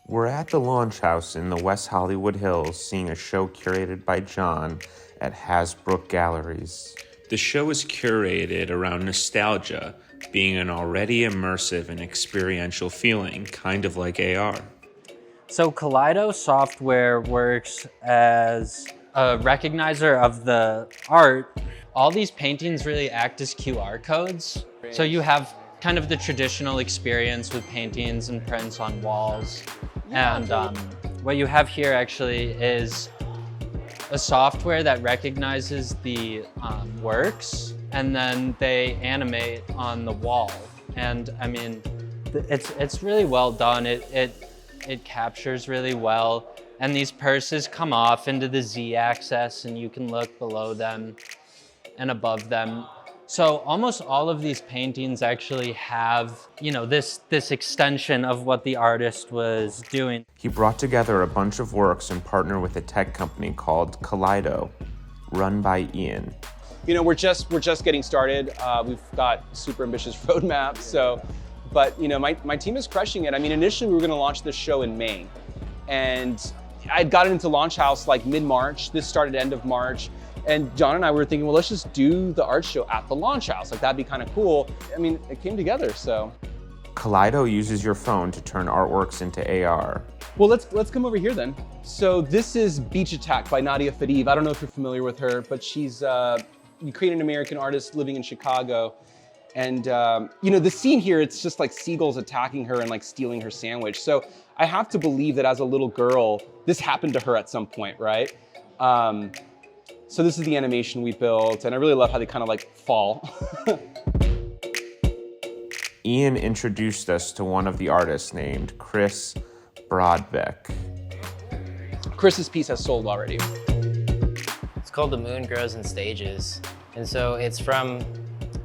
We're at the Launch House in the West Hollywood Hills seeing a show curated by John at Hasbrook Galleries. The show is curated around nostalgia, being an already immersive and experiential feeling, kind of like AR. So Kaleido software works as a recognizer of the art. All these paintings really act as QR codes. So you have kind of the traditional experience with paintings and prints on walls. And what you have here actually is a software that recognizes the works, and then they animate on the wall. And I mean, it's really well done. It captures really well. And these purses come off into the Z-axis, and you can look below them and above them. So almost all of these paintings actually have, you know, this extension of what the artist was doing. He brought together a bunch of works and partnered with a tech company called Kaleido, run by Ian. You know, we're just getting started. We've got super ambitious roadmaps. But you know, my team is crushing it. I mean, initially we were going to launch this show in May, and I'd gotten into Launch House like mid-March. This started end of March. And John and I were thinking, well, let's just do the art show at the Launch House. Like, that'd be kind of cool. I mean, it came together, so. Kaleido uses your phone to turn artworks into AR. Well, let's come over here then. So this is Beach Attack by Nadia Fadib. I don't know if you're familiar with her, but she's a Ukrainian-American artist living in Chicago. And you know, the scene here, it's just like seagulls attacking her and like stealing her sandwich. So I have to believe that as a little girl, this happened to her at some point, right? So this is the animation we built, and I really love how they kind of like fall. Ian introduced us to one of the artists named Chris Brodbeck. Chris's piece has sold already. It's called The Moon Grows in Stages. And so it's from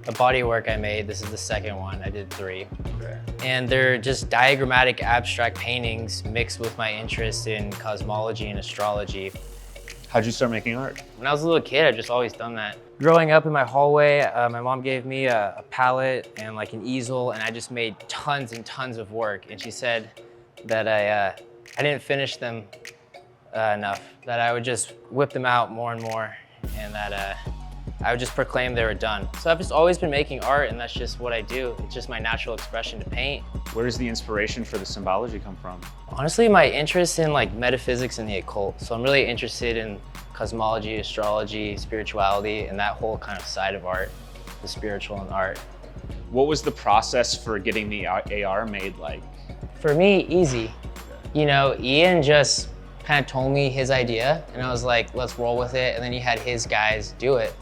a body work I made. This is the second one. I did 3. Okay. And they're just diagrammatic abstract paintings mixed with my interest in cosmology and astrology. How'd you start making art? When I was a little kid, I've just always done that. Growing up in my hallway, my mom gave me a palette and like an easel, and I just made tons and tons of work. And she said that I didn't finish them enough, that I would just whip them out more and more, and that I would just proclaim they were done. So I've just always been making art, and that's just what I do. It's just my natural expression to paint. Where does the inspiration for the symbology come from? Honestly, my interest in like metaphysics and the occult. So I'm really interested in cosmology, astrology, spirituality, and that whole kind of side of art, the spiritual and art. What was the process for getting the AR made like? For me, easy. You know, Ian just kind of told me his idea, and I was like, let's roll with it. And then he had his guys do it,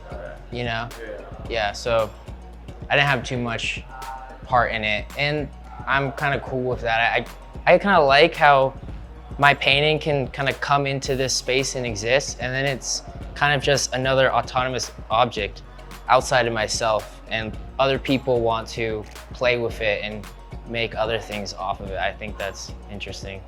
you know? Yeah, so I didn't have too much part in it. And I'm kind of cool with that. I kind of like how my painting can kind of come into this space and exist, and then it's kind of just another autonomous object outside of myself, and other people want to play with it and make other things off of it. I think that's interesting.